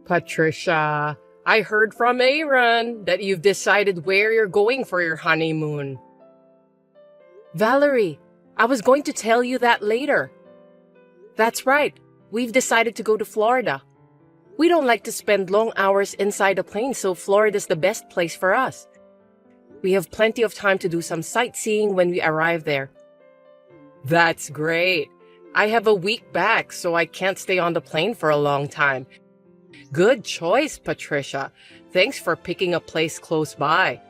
Patricia, I heard from Aaron that you've decided where you're going for your honeymoon. Valerie, I was going to tell you that later. That's right, we've decided to go to Florida. We don't like to spend long hours inside a plane, so Florida's the best place for us. We have plenty of time to do some sightseeing when we arrive there. That's great. I have a week back, so I can't stay on the plane for a long time. Good choice, Patricia. Thanks for picking a place close by.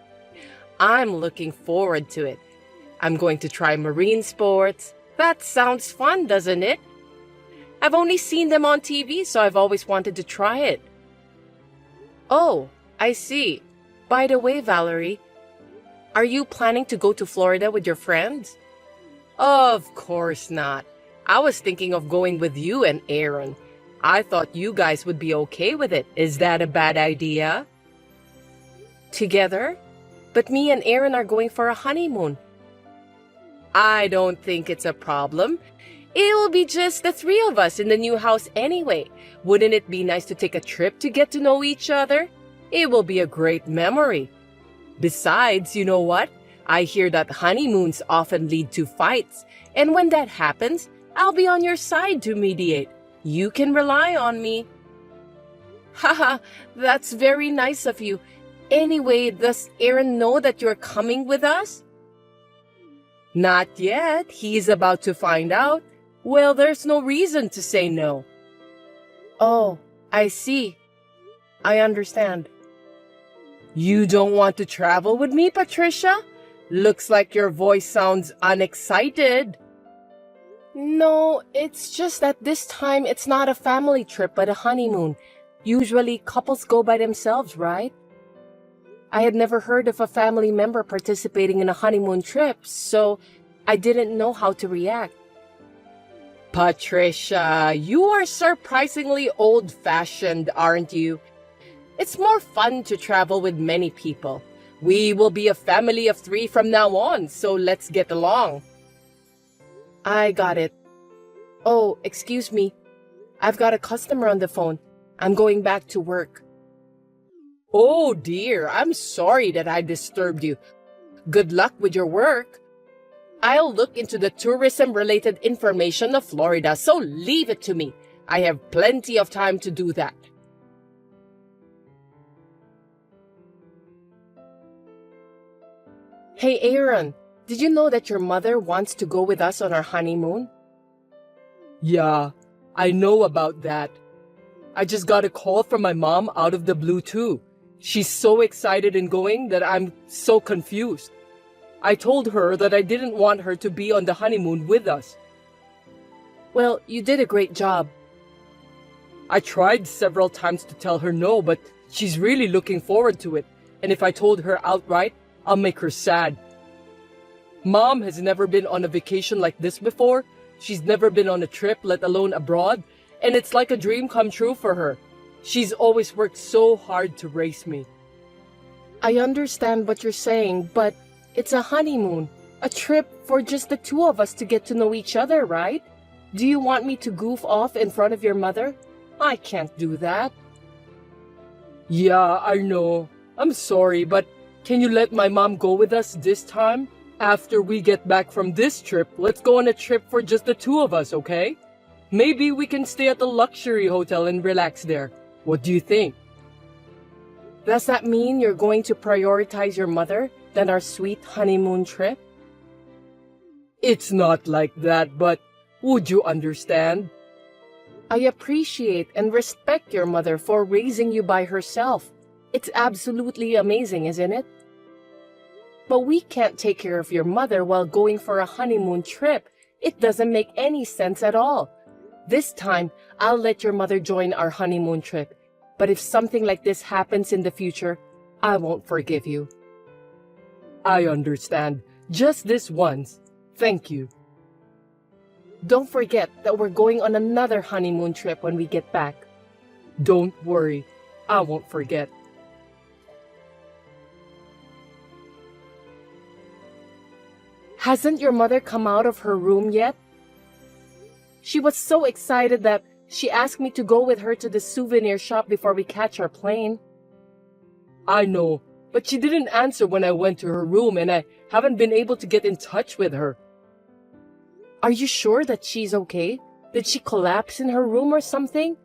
I'm looking forward to it. I'm going to try marine sports. That sounds fun, doesn't it? I've only seen them on TV, so I've always wanted to try it. Oh, I see. By the way, Valerie, are you planning to go to Florida with your friends? Of course not. I was thinking of going with you and Aaron. I thought you guys would be okay with it. Is that a bad idea? Together? But me and Aaron are going for a honeymoon. I don't think it's a problem. It will be just the three of us in the new house anyway. Wouldn't it be nice to take a trip to get to know each other? It will be a great memory. Besides, you know what? I hear that honeymoons often lead to fights, and when that happens, I'll be on your side to mediate. You can rely on me. Haha, that's very nice of you. Anyway, does Aaron know that you're coming with us? Not yet. He's about to find out. Well, there's no reason to say no. Oh, I see. I understand. You don't want to travel with me, Patricia? Looks like your voice sounds unexcited. No, it's just that this time it's not a family trip but a honeymoon. Usually couples go by themselves, right? I had never heard of a family member participating in a honeymoon trip, so I didn't know how to react. Patricia, you are surprisingly old-fashioned, aren't you? It's more fun to travel with many people. We will be a family of 3 from now on, so let's get along. I got it. Oh, excuse me. I've got a customer on the phone. I'm going back to work. Oh dear, I'm sorry that I disturbed you. Good luck with your work. I'll look into the tourism-related information of Florida, so leave it to me. I have plenty of time to do that. Hey Aaron, did you know that your mother wants to go with us on our honeymoon? Yeah, I know about that. I just got a call from my mom out of the blue too. She's so excited in going that I'm so confused. I told her that I didn't want her to be on the honeymoon with us. Well, you did a great job. I tried several times to tell her no, but she's really looking forward to it. And if I told her outright, I'll make her sad. Mom has never been on a vacation like this before. She's never been on a trip, let alone abroad. And it's like a dream come true for her. She's always worked so hard to raise me. I understand what you're saying, but it's a honeymoon. A trip for just the 2 of us to get to know each other, right? Do you want me to goof off in front of your mother? I can't do that. Yeah, I know. I'm sorry, but can you let my mom go with us this time? After we get back from this trip, let's go on a trip for just the 2 of us, okay? Maybe we can stay at the luxury hotel and relax there. What do you think? Does that mean you're going to prioritize your mother than our sweet honeymoon trip? It's not like that, but would you understand? I appreciate and respect your mother for raising you by herself. It's absolutely amazing, isn't it? But we can't take care of your mother while going for a honeymoon trip. It doesn't make any sense at all. This time, I'll let your mother join our honeymoon trip. But if something like this happens in the future, I won't forgive you. I understand. Just this once. Thank you. Don't forget that we're going on another honeymoon trip when we get back. Don't worry. I won't forget. Hasn't your mother come out of her room yet? She was so excited that She asked me to go with her to the souvenir shop before we catch our plane. I know, but she didn't answer when I went to her room and I haven't been able to get in touch with her. Are you sure that she's okay? Did she collapse in her room or something?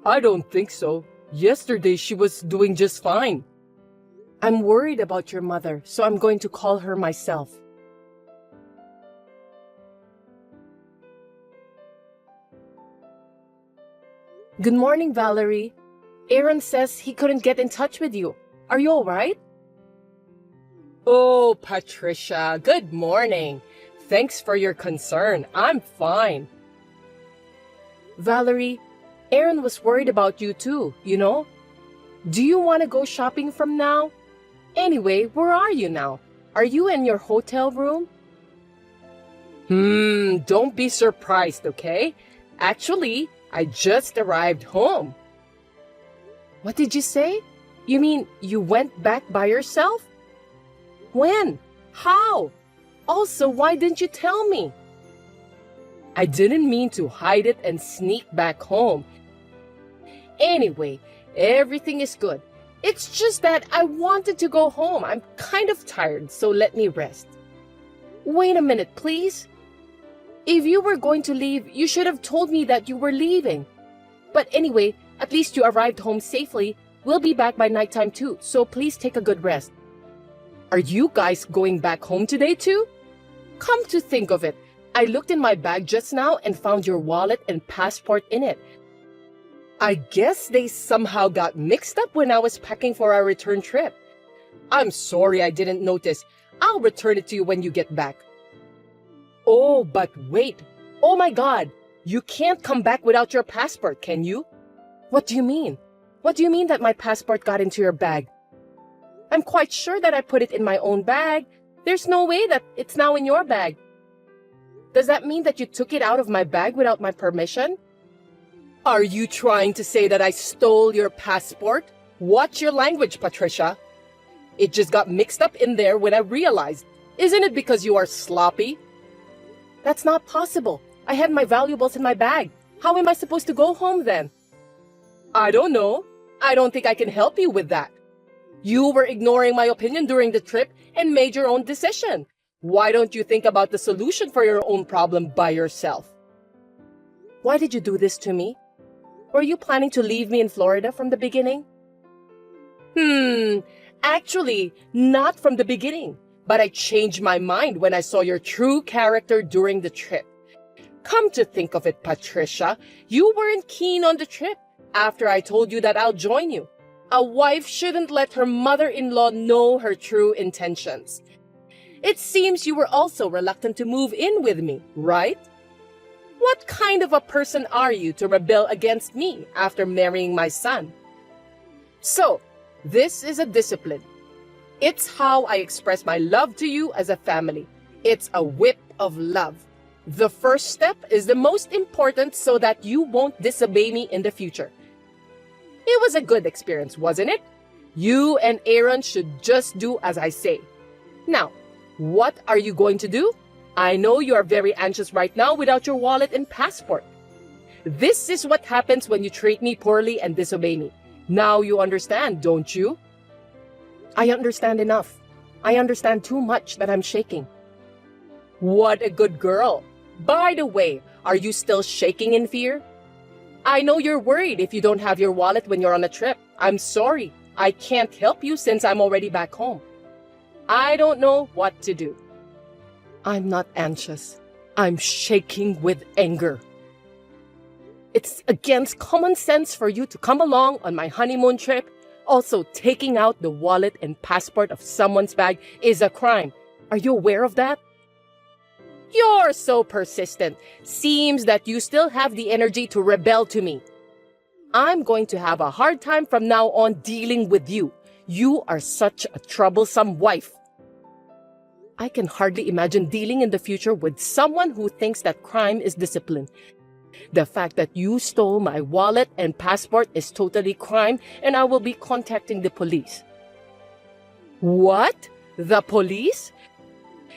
I don't think so. Yesterday she was doing just fine. I'm worried about your mother, so I'm going to call her myself. Good morning, Valerie. Aaron says he couldn't get in touch with you. Are you all right? Oh, Patricia, good morning. Thanks for your concern. I'm fine. Valerie, Aaron was worried about you too, you know? Do you want to go shopping from now? Anyway, where are you now? Are you in your hotel room? Don't be surprised, okay? Actually, I just arrived home. What did you say? You mean you went back by yourself? When? How? Also, why didn't you tell me? I didn't mean to hide it and sneak back home. Anyway, everything is good. It's just that I wanted to go home. I'm kind of tired, so let me rest. Wait a minute, please. If you were going to leave, you should have told me that you were leaving. But anyway, at least you arrived home safely. We'll be back by nighttime too, so please take a good rest. Are you guys going back home today too? Come to think of it, I looked in my bag just now and found your wallet and passport in it. I guess they somehow got mixed up when I was packing for our return trip. I'm sorry I didn't notice. I'll return it to you when you get back. Oh, but wait. Oh my God. You can't come back without your passport, can you? What do you mean? What do you mean that my passport got into your bag? I'm quite sure that I put it in my own bag. There's no way that it's now in your bag. Does that mean that you took it out of my bag without my permission? Are you trying to say that I stole your passport? Watch your language, Patricia. It just got mixed up in there when I realized. Isn't it because you are sloppy? That's not possible. I had my valuables in my bag. How am I supposed to go home then? I don't know. I don't think I can help you with that. You were ignoring my opinion during the trip and made your own decision. Why don't you think about the solution for your own problem by yourself? Why did you do this to me? Were you planning to leave me in Florida from the beginning? Actually, not from the beginning. But I changed my mind when I saw your true character during the trip. Come to think of it, Patricia, you weren't keen on the trip after I told you that I'll join you. A wife shouldn't let her mother-in-law know her true intentions. It seems you were also reluctant to move in with me, right? What kind of a person are you to rebel against me after marrying my son? So, this is a discipline. It's how I express my love to you as a family. It's a whip of love. The first step is the most important so that you won't disobey me in the future. It was a good experience, wasn't it? You and Aaron should just do as I say. Now, what are you going to do? I know you are very anxious right now without your wallet and passport. This is what happens when you treat me poorly and disobey me. Now you understand, don't you? I understand enough. I understand too much that I'm shaking. What a good girl. By the way, are you still shaking in fear? I know you're worried if you don't have your wallet when you're on a trip. I'm sorry. I can't help you since I'm already back home. I don't know what to do. I'm not anxious. I'm shaking with anger. It's against common sense for you to come along on my honeymoon trip. Also, taking out the wallet and passport of someone's bag is a crime. Are you aware of that? You're so persistent. Seems that you still have the energy to rebel to me. I'm going to have a hard time from now on dealing with you. You are such a troublesome wife. I can hardly imagine dealing in the future with someone who thinks that crime is discipline. The fact that you stole my wallet and passport is totally crime, and I will be contacting the police. What? The police?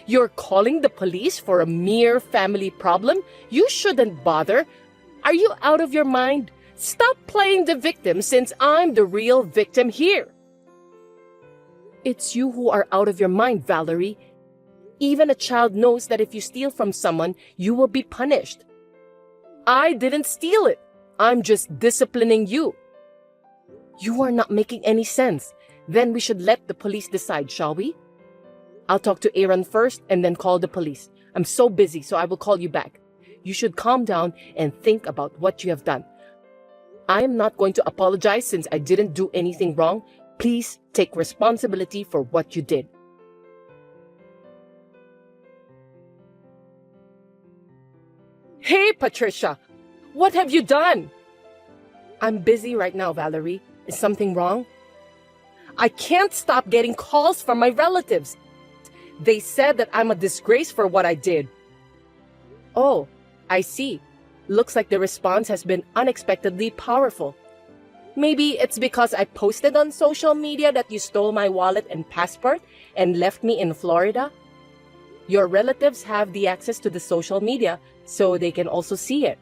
You're calling the police for a mere family problem? You shouldn't bother. Are you out of your mind? Stop playing the victim since I'm the real victim here. It's you who are out of your mind, Valerie. Even a child knows that if you steal from someone, you will be punished. I didn't steal it. I'm just disciplining you. You are not making any sense. Then we should let the police decide, shall we? I'll talk to Aaron first and then call the police. I'm so busy, so I will call you back. You should calm down and think about what you have done. I am not going to apologize since I didn't do anything wrong. Please take responsibility for what you did. Hey, Patricia! What have you done? I'm busy right now, Valerie. Is something wrong? I can't stop getting calls from my relatives. They said that I'm a disgrace for what I did. Oh, I see. Looks like the response has been unexpectedly powerful. Maybe it's because I posted on social media that you stole my wallet and passport and left me in Florida. Your relatives have the access to the social media, so they can also see it.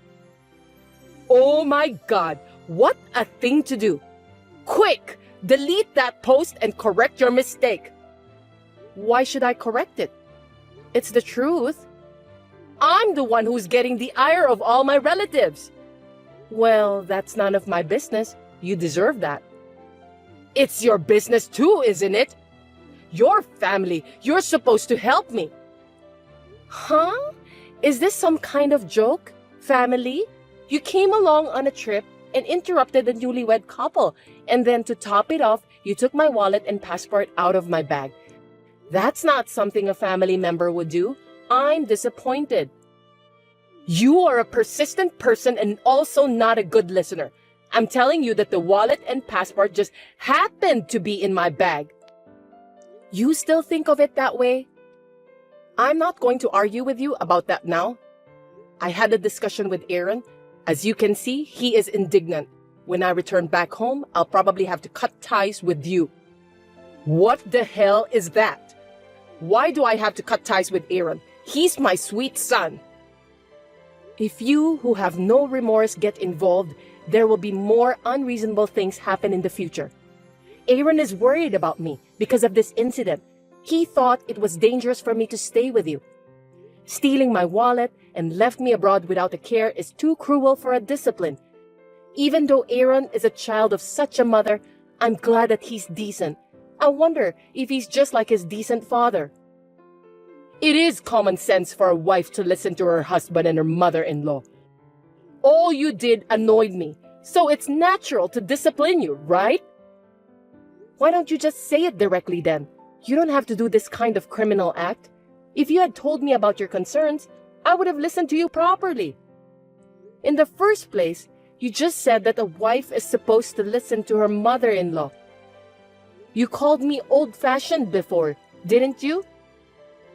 Oh my God, what a thing to do! Quick, delete that post and correct your mistake. Why should I correct it? It's the truth. I'm the one who's getting the ire of all my relatives. Well, that's none of my business. You deserve that. It's your business too, isn't it? Your family. You're supposed to help me. Huh? Is this some kind of joke? Family? You came along on a trip and interrupted the newlywed couple, and then to top it off, you took my wallet and passport out of my bag. That's not something a family member would do. I'm disappointed. You are a persistent person and also not a good listener. I'm telling you that the wallet and passport just happened to be in my bag. You still think of it that way? I'm not going to argue with you about that now. I had a discussion with Aaron. As you can see, he is indignant. When I return back home, I'll probably have to cut ties with you. What the hell is that? Why do I have to cut ties with Aaron? He's my sweet son. If you who have no remorse get involved, there will be more unreasonable things happen in the future. Aaron is worried about me because of this incident. He thought it was dangerous for me to stay with you. Stealing my wallet and left me abroad without a care is too cruel for a discipline. Even though Aaron is a child of such a mother, I'm glad that he's decent. I wonder if he's just like his decent father. It is common sense for a wife to listen to her husband and her mother-in-law. All you did annoyed me, so it's natural to discipline you, right? Why don't you just say it directly then? You don't have to do this kind of criminal act. If you had told me about your concerns, I would have listened to you properly. In the first place, you just said that a wife is supposed to listen to her mother-in-law. You called me old-fashioned before, didn't you?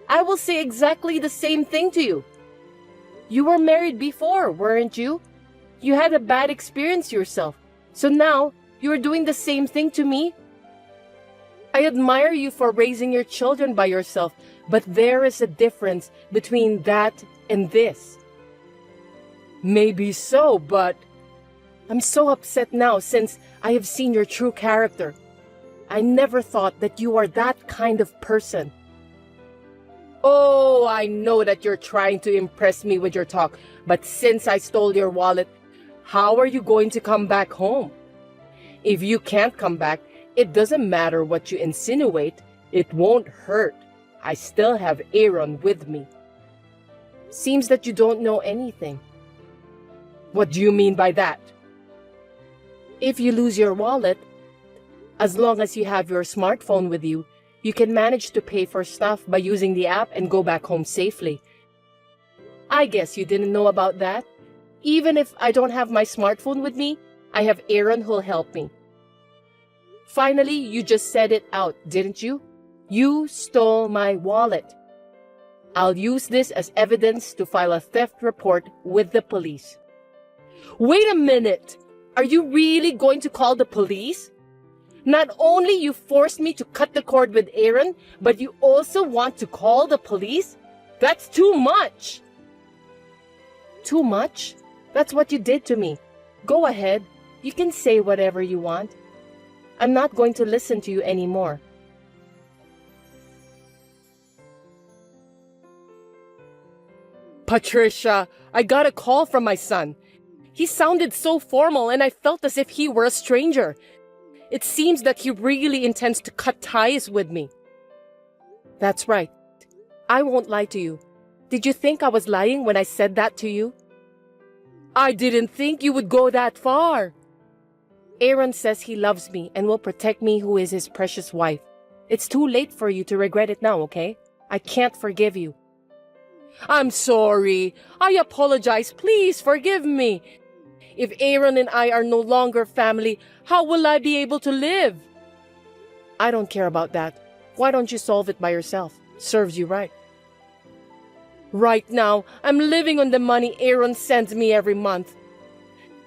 I will say exactly the same thing to you. You were married before, weren't you? You had a bad experience yourself, so now you are doing the same thing to me? I admire you for raising your children by yourself, but there is a difference between that and this. Maybe so, but I'm so upset now since I have seen your true character. I never thought that you are that kind of person. Oh, I know that you're trying to impress me with your talk, but since I stole your wallet, how are you going to come back home? If you can't come back, it doesn't matter what you insinuate. It won't hurt. I still have Aaron with me. Seems that you don't know anything. What do you mean by that? If you lose your wallet, as long as you have your smartphone with you, you can manage to pay for stuff by using the app and go back home safely. I guess you didn't know about that. Even if I don't have my smartphone with me, I have Aaron who'll help me. Finally, you just said it out, didn't you? You stole my wallet. I'll use this as evidence to file a theft report with the police. Wait a minute! Are you really going to call the police? Not only you forced me to cut the cord with Aaron, but you also want to call the police? That's too much! Too much? That's what you did to me. Go ahead. You can say whatever you want. I'm not going to listen to you anymore. Patricia, I got a call from my son. He sounded so formal and I felt as if he were a stranger. It seems that he really intends to cut ties with me. That's right. I won't lie to you. Did you think I was lying when I said that to you? I didn't think you would go that far. Aaron says he loves me and will protect me, who is his precious wife. It's too late for you to regret it now, okay? I can't forgive you. I'm sorry. I apologize. Please forgive me. If Aaron and I are no longer family, how will I be able to live? I don't care about that. Why don't you solve it by yourself? Serves you right. Right now, I'm living on the money Aaron sends me every month.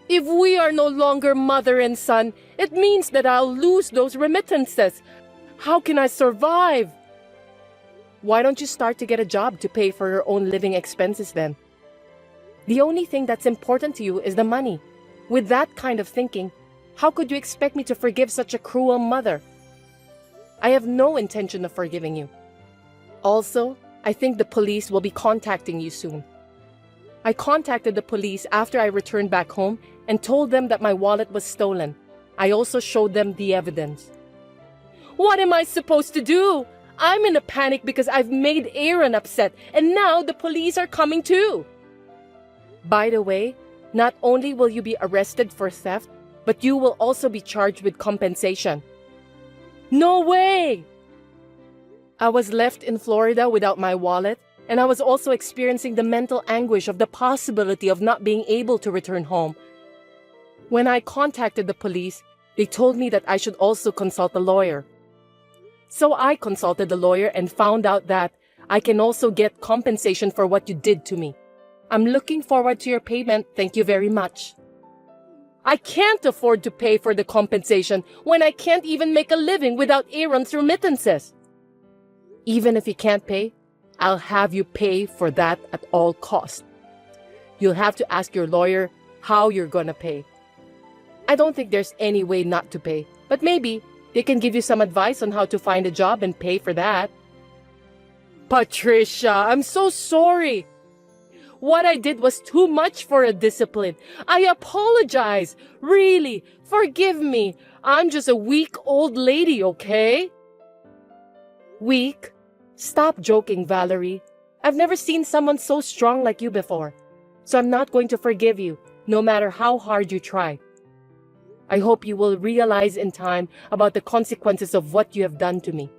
If we are no longer mother and son, it means that I'll lose those remittances. How can I survive? Why don't you start to get a job to pay for your own living expenses then? The only thing that's important to you is the money. With that kind of thinking, how could you expect me to forgive such a cruel mother? I have no intention of forgiving you. Also, I think the police will be contacting you soon. I contacted the police after I returned back home and told them that my wallet was stolen. I also showed them the evidence. What am I supposed to do? I'm in a panic because I've made Aaron upset, and now the police are coming too. By the way, not only will you be arrested for theft, but you will also be charged with compensation. No way! I was left in Florida without my wallet, and I was also experiencing the mental anguish of the possibility of not being able to return home. When I contacted the police, they told me that I should also consult a lawyer. So I consulted the lawyer and found out that I can also get compensation for what you did to me. I'm looking forward to your payment. Thank you very much. I can't afford to pay for the compensation when I can't even make a living without Aaron's remittances. Even if you can't pay, I'll have you pay for that at all costs. You'll have to ask your lawyer how you're gonna pay. I don't think there's any way not to pay, but maybe they can give you some advice on how to find a job and pay for that. Patricia, I'm so sorry. What I did was too much for a discipline. I apologize. Really, forgive me. I'm just a weak old lady, okay? Weak? Stop joking, Valerie. I've never seen someone so strong like you before. So I'm not going to forgive you, no matter how hard you try. I hope you will realize in time about the consequences of what you have done to me.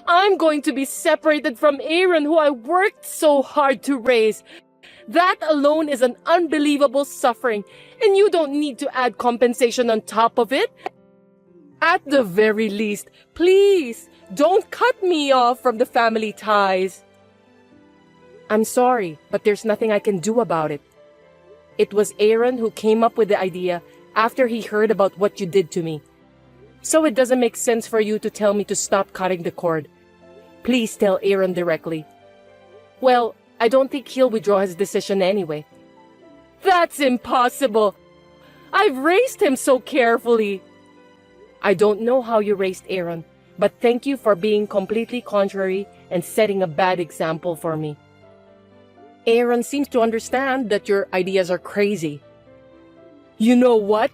I'm going to be separated from Aaron, who I worked so hard to raise. That alone is an unbelievable suffering, and you don't need to add compensation on top of it. At the very least, please, don't cut me off from the family ties. I'm sorry, but there's nothing I can do about it. It was Aaron who came up with the idea after he heard about what you did to me. So it doesn't make sense for you to tell me to stop cutting the cord. Please tell Aaron directly. Well, I don't think he'll withdraw his decision anyway. That's impossible. I've raised him so carefully. I don't know how you raised Aaron, but thank you for being completely contrary and setting a bad example for me. Aaron seems to understand that your ideas are crazy. You know what?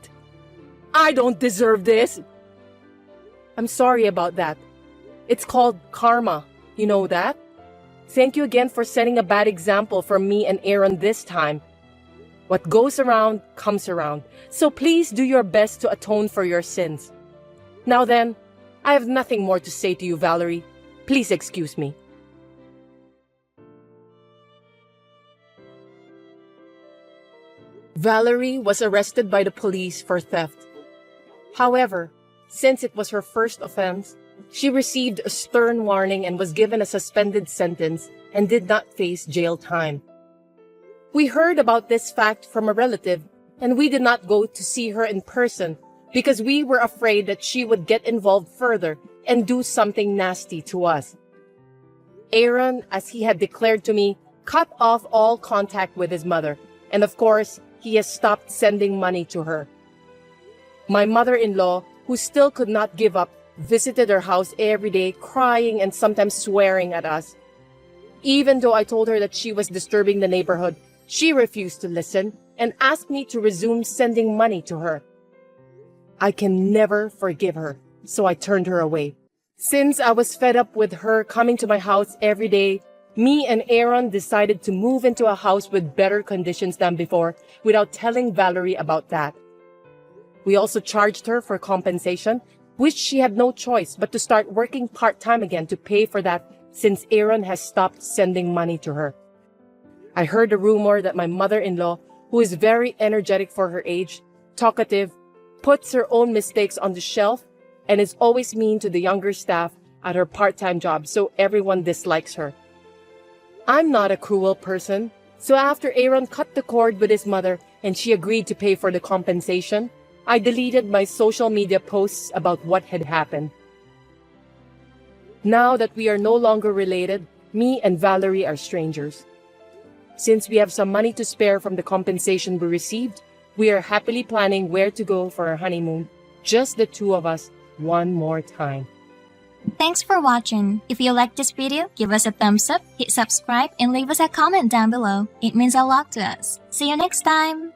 I don't deserve this. I'm sorry about that. It's called karma. You know that? Thank you again for setting a bad example for me and Aaron this time. What goes around comes around. So please do your best to atone for your sins. Now then, I have nothing more to say to you, Valerie. Please excuse me. Valerie was arrested by the police for theft. However, since it was her first offense, she received a stern warning and was given a suspended sentence and did not face jail time. We heard about this fact from a relative, and we did not go to see her in person because we were afraid that she would get involved further and do something nasty to us. Aaron, as he had declared to me, cut off all contact with his mother, And of course, he has stopped sending money to her. My mother-in-law, who still could not give up, visited her house every day, crying and sometimes swearing at us. Even though I told her that she was disturbing the neighborhood, she refused to listen and asked me to resume sending money to her. I can never forgive her, so I turned her away. Since I was fed up with her coming to my house every day, me and Aaron decided to move into a house with better conditions than before without telling Valerie about that. We also charged her for compensation, which she had no choice but to start working part-time again to pay for that since Aaron has stopped sending money to her. I heard a rumor that my mother-in-law, who is very energetic for her age, talkative, puts her own mistakes on the shelf, and is always mean to the younger staff at her part-time job, so everyone dislikes her. I'm not a cruel person, so after Aaron cut the cord with his mother and she agreed to pay for the compensation, I deleted my social media posts about what had happened. Now that we are no longer related, me and Valerie are strangers. Since we have some money to spare from the compensation we received, we are happily planning where to go for our honeymoon, just the two of us, one more time. Thanks for watching. If you like this video, give us a thumbs up, hit subscribe, and leave us a comment down below. It means a lot to us. See you next time!